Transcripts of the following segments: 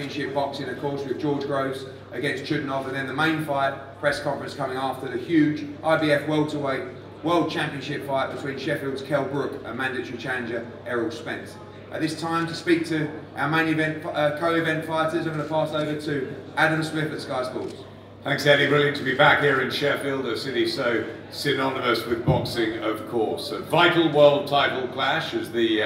Championship boxing, of course, with George Groves against CHUDINOV, and then the main fight, press conference coming after the huge IBF welterweight World Championship fight between Sheffield's KELL BROOK and mandatory challenger ERROL SPENCE. At this time, to speak to our main event, co-event fighters, I'm going to pass over to Adam Smith at Sky Sports. Thanks, Eddie. Brilliant to be back here in Sheffield, a city so synonymous with boxing, of course. A vital world title clash as the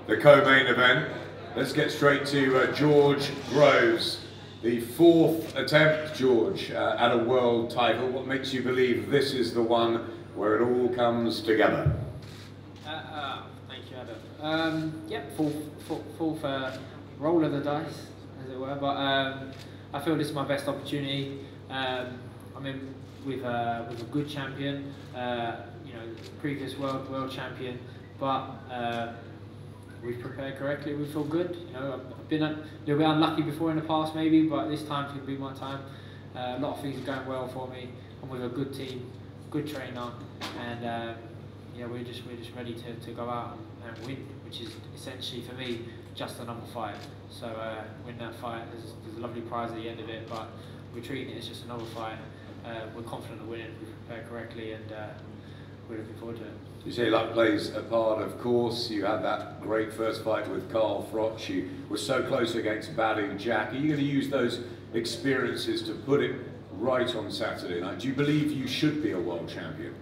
co-main event. Let's get straight to George Groves. The fourth attempt, George, at a world title. What makes you believe this is the one where it all comes together? Thank you, Adam. Yep, fourth roll of the dice, as it were. But I feel this is my best opportunity. I'm in with a good champion, you know, previous world champion, but we've prepared correctly. We feel good. You know, I've been a little bit unlucky before in the past, maybe, but this time's going to be my time. A lot of things are going well for me. I'm with a good team, good trainer, and yeah, we're just ready to go out and win, which is essentially for me just another fight. So win that fight. There's a lovely prize at the end of it, but we're treating it as just another fight. We're confident of winning. We've prepared correctly, and we're looking forward to it. You say luck plays a part, of course. You had that great first fight with Carl Froch. You were so close against Badu Jack. Are you going to use those experiences to put it right on Saturday night? Do you believe you should be a world champion?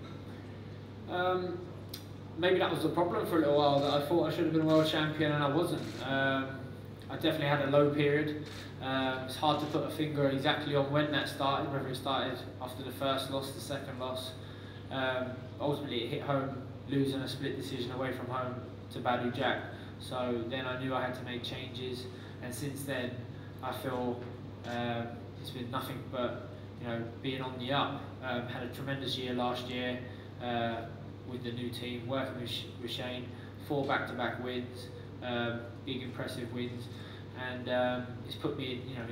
Maybe that was the problem for a little while, that I thought I should have been a world champion and I wasn't. I definitely had a low period. It's hard to put a finger exactly on when that started, whether it started after the first loss, the second loss. Ultimately it hit home, losing a split decision away from home to Badu Jack. So then I knew I had to make changes, and since then I feel it's been nothing but, you know, being on the up. Had a tremendous year last year with the new team, working with Shane, 4 back-to-back wins, big impressive wins, and it's put me, you know,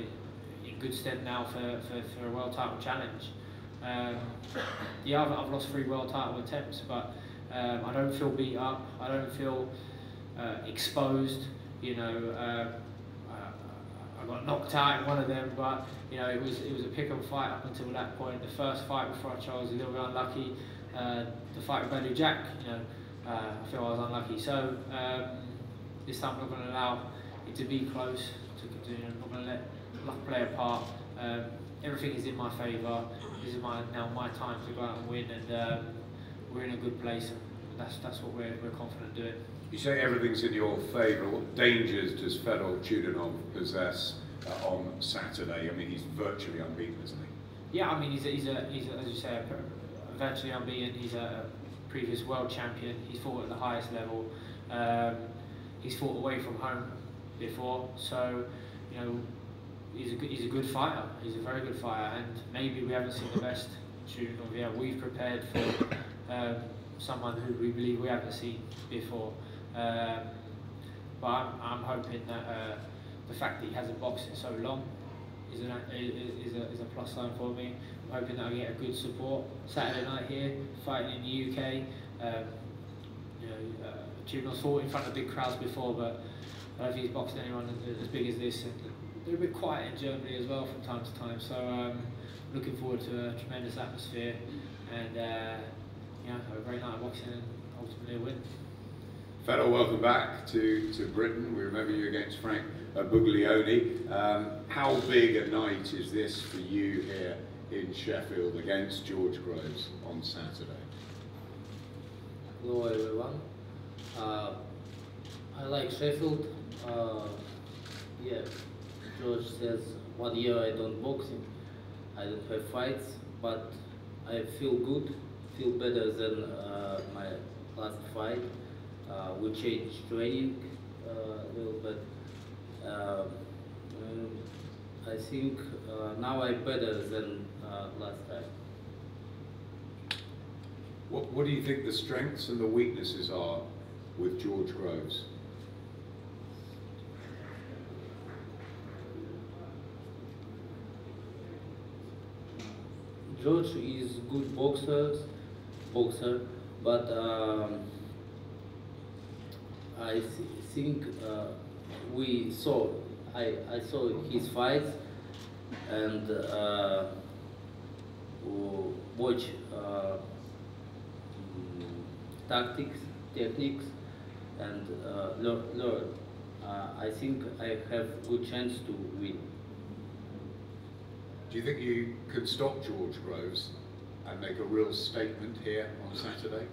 in good stead now for a world title challenge. Yeah, I've lost 3 world title attempts, but I don't feel beat up. I don't feel exposed. You know, I got knocked out in one of them, but you know, it was a pick-up fight up until that point. The first fight with Froch, I was a little bit unlucky. The fight with Badu Jack, you know, I feel I was unlucky. So this time I'm not going to allow it to be close. You know, I'm not going to let luck play a part. Everything is in my favour. This is now my time to go out and win, and we're in a good place. And that's what we're confident doing. You say everything's in your favour. What dangers does Fedor Chudinov possess on Saturday? I mean, he's virtually unbeaten, isn't he? Yeah, I mean, he's as you say, virtually unbeaten. He's a previous world champion. He's fought at the highest level. He's fought away from home before, so you know, he's a good fighter. He's a very good fighter, and maybe we haven't seen the best Chudinov. Yeah, we've prepared for someone who we believe we haven't seen before. But I'm hoping that the fact that he hasn't boxed in so long is a plus sign for me. I'm hoping that I get a good support Saturday night here, fighting in the UK. You know, Chudinov's fought in front of big crowds before, but I don't think he's boxed anyone as big as this. And they're a bit quiet in Germany as well from time to time. So looking forward to a tremendous atmosphere, and you know, have a great night of boxing and ultimately a win. Fedor, welcome back to Britain. We remember you against Frank Buglioni. How big a night is this for you here in Sheffield against George Groves on Saturday? Hello everyone. I like Sheffield. Yeah, George says 1 year I don't boxing, I don't have fights, but I feel good, feel better than my last fight. We changed training a little bit. I think now I'm better than last time. What do you think the strengths and the weaknesses are with George Groves? George is good boxer, but I think we saw I saw his fights and watch tactics, techniques, and learn. I think I have good chance to win. Do you think you can stop George Groves and make a real statement here on Saturday?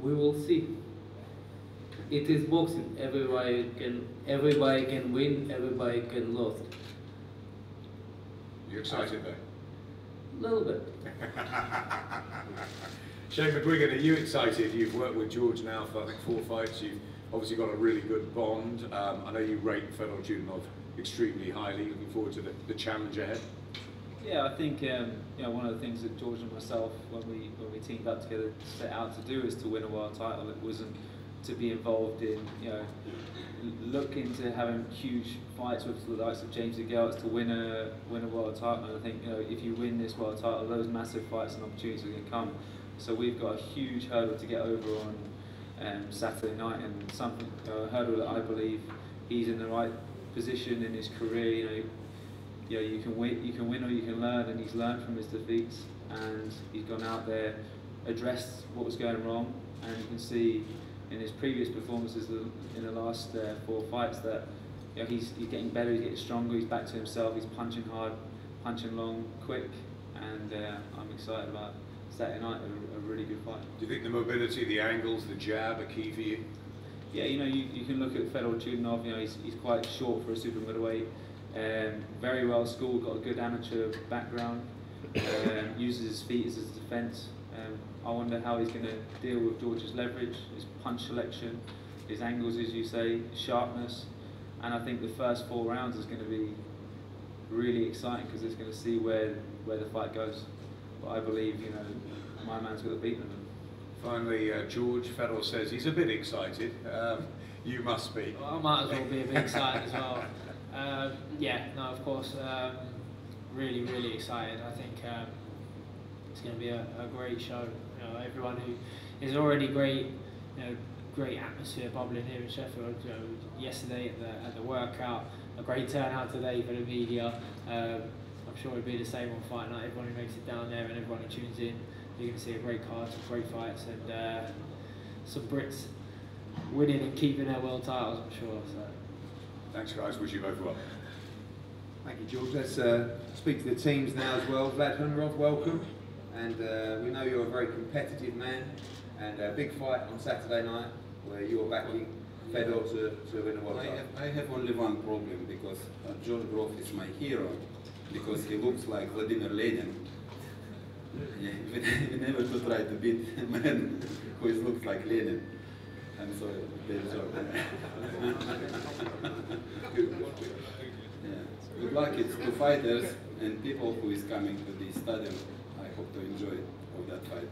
We will see. It is boxing. Everybody can win. Everybody can lose. You excited though? A little bit. Shane McGuigan, are you excited? You've worked with George now for I think 4 fights. You've obviously got a really good bond. I know you rate Fedor CHUDINOV extremely highly. Looking forward to the challenge ahead. Yeah, I think you know, one of the things that George and myself, when we teamed up together, set out to do is to win a world title. It wasn't to be involved in, you know, look into having huge fights with the likes of James DeGale. It's to win a world title. And I think, you know, if you win this world title, those massive fights and opportunities are going to come. So we've got a huge hurdle to get over on Saturday night, and something a hurdle that I believe he's in the right position in his career. You know, you can win or you can learn, and he's learned from his defeats, and he's gone out there, addressed what was going wrong, and you can see in his previous performances in the last 4 fights that, you know, he's getting better, he's getting stronger, he's back to himself, he's punching hard, punching long, quick, and I'm excited about Saturday night, a really good fight. Do you think the mobility, the angles, the jab are key for you? Yeah, you know, you can look at Fedor CHUDINOV. You know, he's quite short for a super middleweight. Very well schooled, got a good amateur background. Uses his feet as his defence. I wonder how he's going to deal with George's leverage, his punch selection, his angles, as you say, sharpness. And I think the first 4 rounds is going to be really exciting because it's going to see where the fight goes. But I believe, you know, my man's got to beat them. Finally, George, Fedor says he's a bit excited. You must be. Well, I might as well be a bit excited as well. Yeah, no, of course, really, really excited. I think it's going to be a great show. You know, everyone who is already great, you know, great atmosphere bubbling here in Sheffield. You know, yesterday at the workout, a great turnout today for the media. I'm sure it'll be the same on fight night. Everyone who makes it down there and everyone who tunes in, you're going to see a great card, some great fights, and some Brits winning and keeping their world titles, I'm sure. So. Thanks, guys. Wish you both well. Thank you, George. Let's speak to the teams now as well. Vlad Hunrov, welcome. And we know you're a very competitive man, and a big fight on Saturday night where you're backing Fedor to win a world title. I have only one problem, because George Groves is my hero, because he looks like Vladimir Lenin. Yeah, we never to try to beat a man who looks like Lenin. I'm sorry, bad joke. Yeah. Good luck, it's 2 fighters and people who is coming to the stadium. I hope to enjoy of that fight.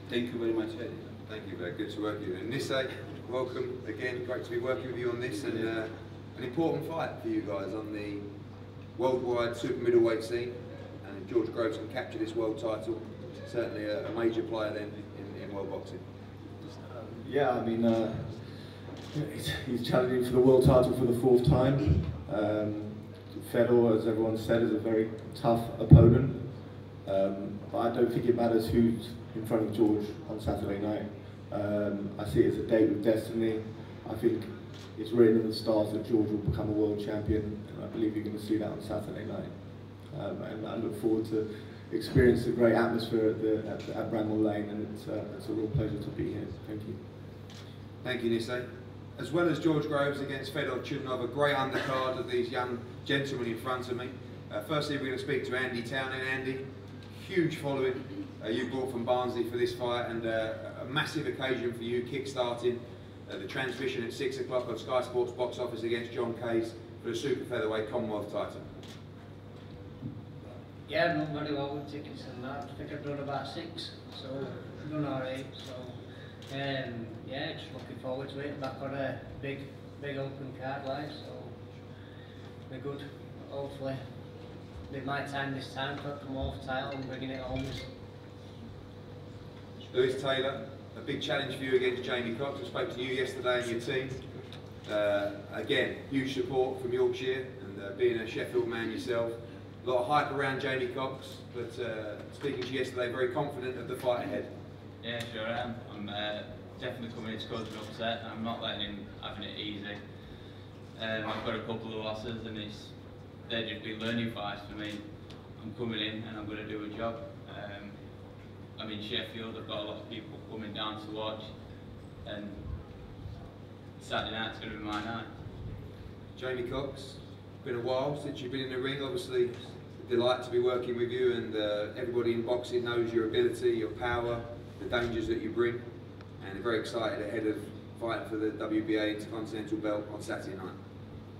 Thank you very much, Eddie. Thank you, very good to work with you. And Nisse, welcome again. Great to be working with you on this, and an important fight for you guys on the worldwide super middleweight scene. And if George Groves can capture this world title, certainly a major player then in world boxing. Yeah, I mean, he's challenging for the world title for the 4th time. Fedor, as everyone said, is a very tough opponent. But I don't think it matters who's in front of George on Saturday night. I see it as a date with destiny. I think it's written in the stars that George will become a world champion, and I believe you're going to see that on Saturday night. And I look forward to experience the great atmosphere at Bramall Lane, and it's a real pleasure to be here. Thank you. Thank you, Nisse. As well as George Groves against Fedor CHUDINOV, a great undercard of these young gentlemen in front of me. Firstly, we're going to speak to Andy Townend. Andy, huge following you brought from Barnsley for this fight, and a massive occasion for you, kick-starting the transmission at 6 o'clock of Sky Sports box office against John Case for the super featherweight Commonwealth title. Yeah, I've done very well with tickets and that. I think I've done about 6, so I've done alright. So, yeah, just looking forward to it. Back on a big open card live, so we're good. Hopefully, it's my time this time for a Commonwealth title and bringing it home. Lewis Taylor, a big challenge for you against Jamie Cox. I spoke to you yesterday and your team. Again, huge support from Yorkshire, and being a Sheffield man yourself, a lot of hype around Jamie Cox, but speaking to you yesterday, very confident of the fight ahead. Yeah, sure I am. I'm definitely coming in to cause an upset. I'm not letting him having it easy. I've got a couple of losses, and they're just been learning fights for me. I'm coming in and I'm going to do a job. I'm in Sheffield, I've got a lot of people coming down to watch, and Saturday night's going to be my night. Jamie Cox, been a while since you've been in the ring. Obviously, a delight to be working with you, and everybody in boxing knows your ability, your power, the dangers that you bring, and I'm very excited ahead of fighting for the WBA Intercontinental belt on Saturday night.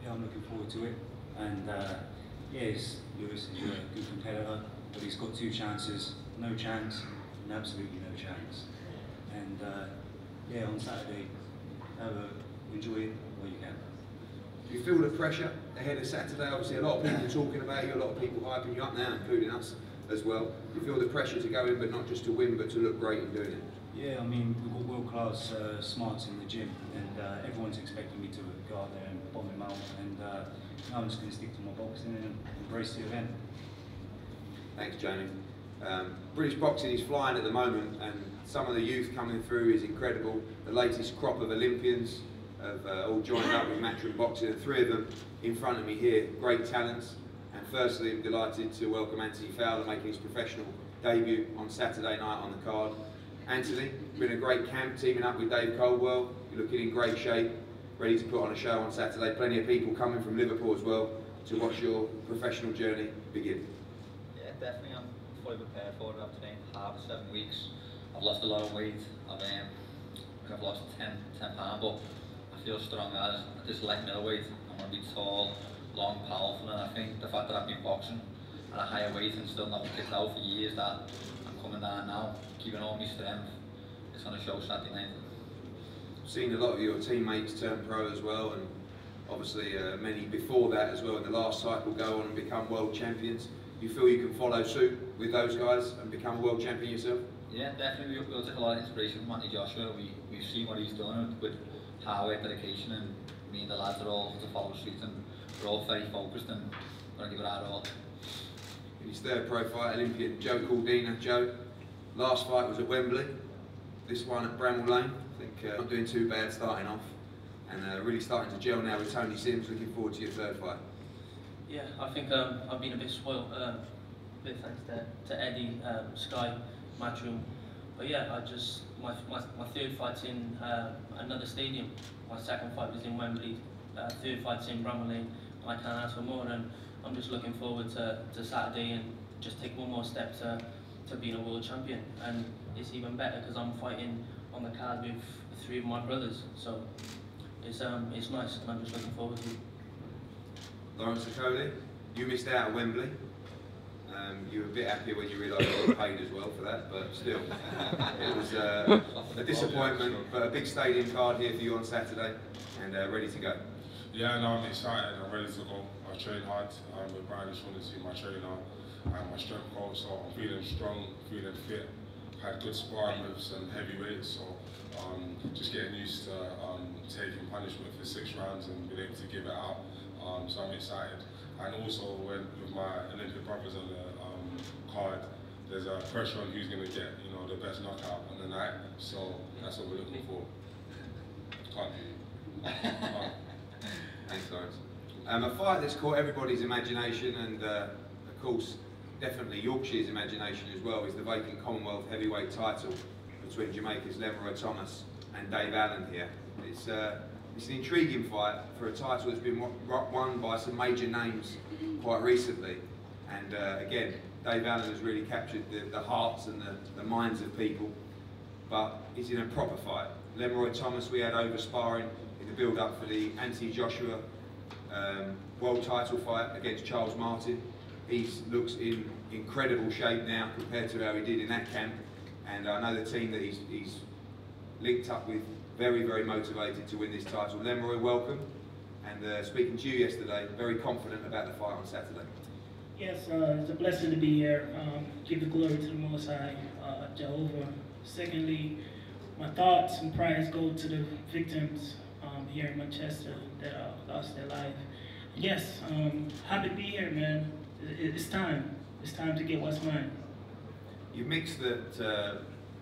Yeah, I'm looking forward to it, and yeah, Lewis is a good competitor, but he's got 2 chances, no chance, and absolutely no chance. And yeah, on Saturday, enjoy it while you can. Do you feel the pressure ahead of Saturday? Obviously, a lot of people talking about you, a lot of people hyping you up now, including us as well. Do you feel the pressure to go in, but not just to win, but to look great in doing it? Yeah, I mean, we've got world-class smarts in the gym, and everyone's expecting me to go out there and bomb him out, and I'm just going to stick to my boxing and embrace the event. Thanks, Jamie. British boxing is flying at the moment, and some of the youth coming through is incredible. The latest crop of Olympians have all joined up with Matchroom Boxing, and 3 of them in front of me here, great talents. And firstly, I'm delighted to welcome Anthony Fowler making his professional debut on Saturday night on the card. Anthony, been a great camp teaming up with Dave Coldwell. You're looking in great shape, ready to put on a show on Saturday. Plenty of people coming from Liverpool as well to watch your professional journey begin. Yeah, definitely. I'm fully prepared for it. I've trained hard for 7 weeks. I've lost a lot of weight. I've lost 10 pounds, but I feel strong as I just like middleweight. I want to be tall, long, powerful, and I think the fact that I've been boxing at a higher weight and still not been kicked out for years, that I'm coming down now, keeping all my strength, it's going to show Saturday night. Seen a lot of your teammates turn pro as well, and obviously many before that as well in the last cycle go on and become world champions. Do you feel you can follow suit with those guys and become a world champion yourself? Yeah, definitely. We'll take a lot of inspiration from Anthony Joshua. We've seen what he's done with hard work, dedication, and me and the lads are all to follow suit, and we're all very focused and going to give it our all. In his 3rd pro fight, Olympian Joe Caldina. Joe, last fight was at Wembley, this one at Bramall Lane. I think not doing too bad starting off, and really starting to gel now with Tony Sims. Looking forward to your 3rd fight. Yeah, I think I've been a bit spoiled, bit thanks to Eddie, Sky, Matchroom. But yeah, my 3rd fight's in another stadium. My 2nd fight was in Wembley, 3rd fight's in Bramall Lane. I can't ask for more, and I'm just looking forward to Saturday and just take one more step to being a world champion. And it's even better because I'm fighting on the card with 3 of my brothers. So it's nice, and I'm just looking forward to it. Lawrence Okoli, you missed out at Wembley. You were a bit happier when you realised you got paid as well for that, but still, it was a disappointment, but a big stadium card here for you on Saturday, and ready to go. Yeah, no, I'm excited, I'm ready to go. I trained hard, with Brian just wanted to see my trainer and my strength coach, so I'm feeling strong, feeling fit. Had good sparring with some heavyweights, so just getting used to taking punishment for 6 rounds and being able to give it out. So I'm excited. And also with my Olympic brothers on the card, there's a pressure on who's going to get, the best knockout on the night. So that's what we're looking for. Thanks, Lawrence. A fight that's caught everybody's imagination, and of course, definitely Yorkshire's imagination as well, is the vacant Commonwealth heavyweight title between Jamaica's Leroy Thomas and Dave Allen here. It's an intriguing fight for a title that's been won by some major names quite recently, and again, Dave Allen has really captured the hearts and the minds of people, but it's in a proper fight. Leroy Thomas, we had over sparring in the build-up for the Anthony Joshua world title fight against Charles Martin. He looks in incredible shape now compared to how he did in that camp, and I know the team that he's linked up with, very, very motivated to win this title. Leroy, welcome, and speaking to you yesterday, very confident about the fight on Saturday. Yes, it's a blessing to be here. Give the glory to the Most High, Jehovah. Secondly, my thoughts and prayers go to the victims here in Manchester that lost their life. Yes, happy to be here, man. It's time. It's time to get what's mine. You've mixed at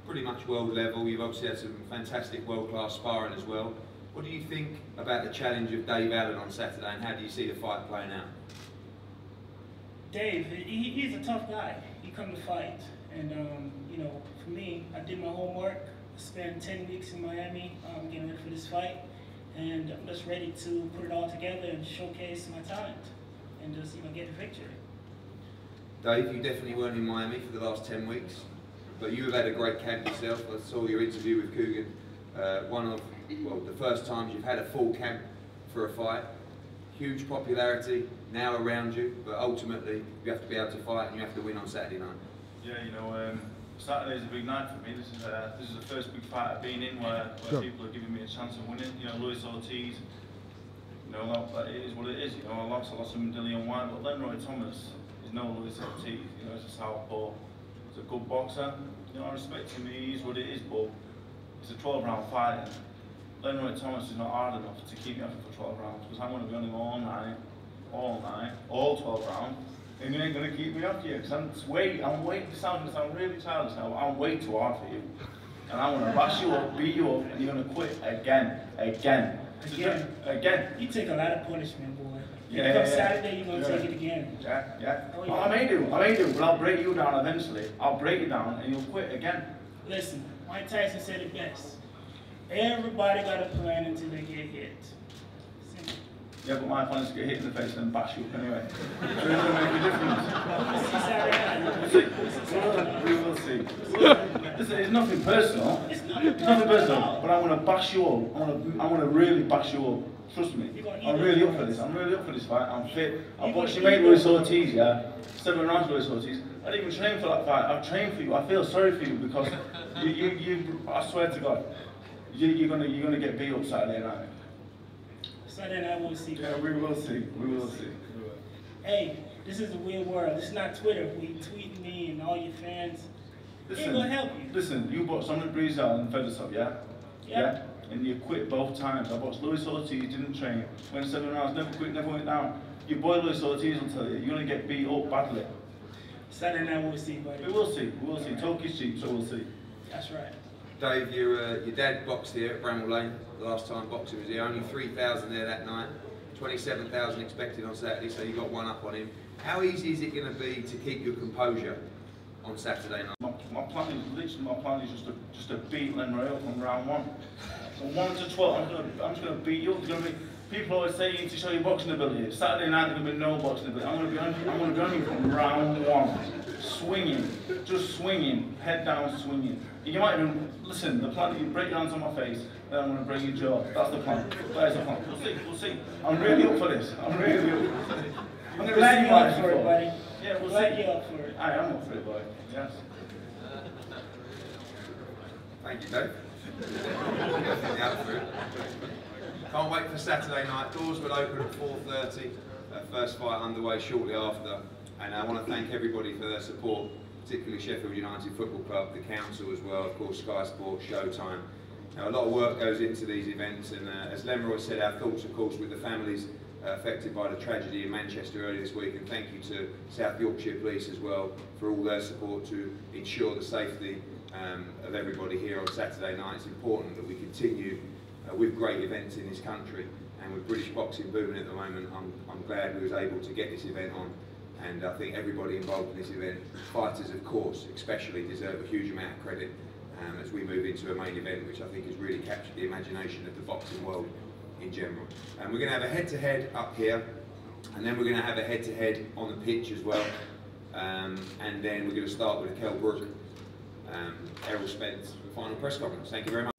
pretty much world level. You've obviously had some fantastic world-class sparring as well. What do you think about the challenge of Dave Allen on Saturday, and how do you see the fight playing out? Dave, he's a tough guy. He come to fight, and you know, for me, I did my homework. I spent 10 weeks in Miami getting ready for this fight, and I'm just ready to put it all together and showcase my talent, and just get the victory. Dave, you definitely weren't in Miami for the last 10 weeks, but you have had a great camp yourself. I saw your interview with Coogan. One of, well, the first times you've had a full camp for a fight. Huge popularity now around you, but ultimately you have to be able to fight and you have to win on Saturday night. Yeah, you know, Saturday's a big night for me. This is the first big fight I've been in where people are giving me a chance of winning. You know, Luis Ortiz, you know, that it is what it is. You know, I lost him to Dillian White, but Lenroy Thomas is no Luis Ortiz. You know, it's a southpaw. He's a good boxer. You know, I respect him. He is what it is, but it's a 12-round fight. And Lenroy Thomas is not hard enough to keep me off him for 12 rounds, because I'm going to be on him all night, all 12 rounds, and you ain't going to keep me off you, because I'm way to sound really childish now, I'm way too hard for you, and I'm going to bash you up, beat you up, and you're going to quit again. You take a lot of punishment, boy. Yeah, Saturday, you're going to take it again. Yeah. Oh, yeah. I may do, but I'll break you down eventually. I'll break you down, and you'll quit again. Listen, Mike Tyson said it best. Everybody got a plan until they get hit. Simple. Yeah, but my plan is to get hit in the face and then bash you up anyway. So it doesn't make a difference. We will see. Listen, it's nothing personal. It's nothing personal. But I'm going to bash you up. I'm going to really bash you up. Trust me. I'm really up for this. I'm really up for this fight. I'm fit. I've watched you make Luis Ortiz, yeah? 7 rounds Luis Ortiz. I didn't even train for that fight. I've trained for you. I feel sorry for you because I swear to God, you're gonna get beat up Saturday night. Saturday night we'll see. Yeah, we will see. We will see. Hey, this is a weird world. This is not Twitter. We tweet me and all your fans. It ain't gonna help you. Listen, you boxed Dominic Breezel and Fedosov, yeah? Yeah. And you quit both times. I boxed Luis Ortiz, didn't train, went 7 rounds, never quit, never went down. Your boy Luis Ortiz will tell you, you're gonna get beat up badly. Saturday night we'll see, buddy. We will see. We will see. Talk is cheap, so we'll see. That's right. Dave, your dad boxed here at Bramall Lane the last time boxing was here. Only 3,000 there that night. 27,000 expected on Saturday, so you got one up on him. How easy is it going to be to keep your composure on Saturday night? My plan is just to beat Lenroy up from round 1. From 1 to 12, I'm just going to beat you up. People always say you need to show your boxing ability. Saturday night there's going to be no boxing ability. I'm going to be on you from round 1. Swinging, just swinging, head down swinging. You might even, listen, the plan is you break your hands on my face, then I'm going to break your jaw. That's the plan. That is the plan. We'll see. I'm really up for this. I'm really up for this. I'm going to glad you're up for it, buddy. Yeah, we'll glad see. You're up for it. I am up for it, boy. Yes. Thank you, Dave. Definitely up for it. Can't wait for Saturday night. Doors will open at 4:30. First fight underway shortly after. And I want to thank everybody for their support, particularly Sheffield United Football Club, the council as well, of course Sky Sports, Showtime. Now a lot of work goes into these events, and as Lenroy said, our thoughts of course with the families affected by the tragedy in Manchester earlier this week, and thank you to South Yorkshire Police as well for all their support to ensure the safety of everybody here on Saturday night. It's important that we continue with great events in this country, and with British boxing booming at the moment, I'm glad we was able to get this event on. And I think everybody involved in this event, fighters of course especially, deserve a huge amount of credit as we move into a main event which I think has really captured the imagination of the boxing world in general. And we're going to have a head-to-head up here, and then we're going to have a head-to-head on the pitch as well, and then we're going to start with KELL BROOK, ERROL SPENCE, for the final press conference. Thank you very much.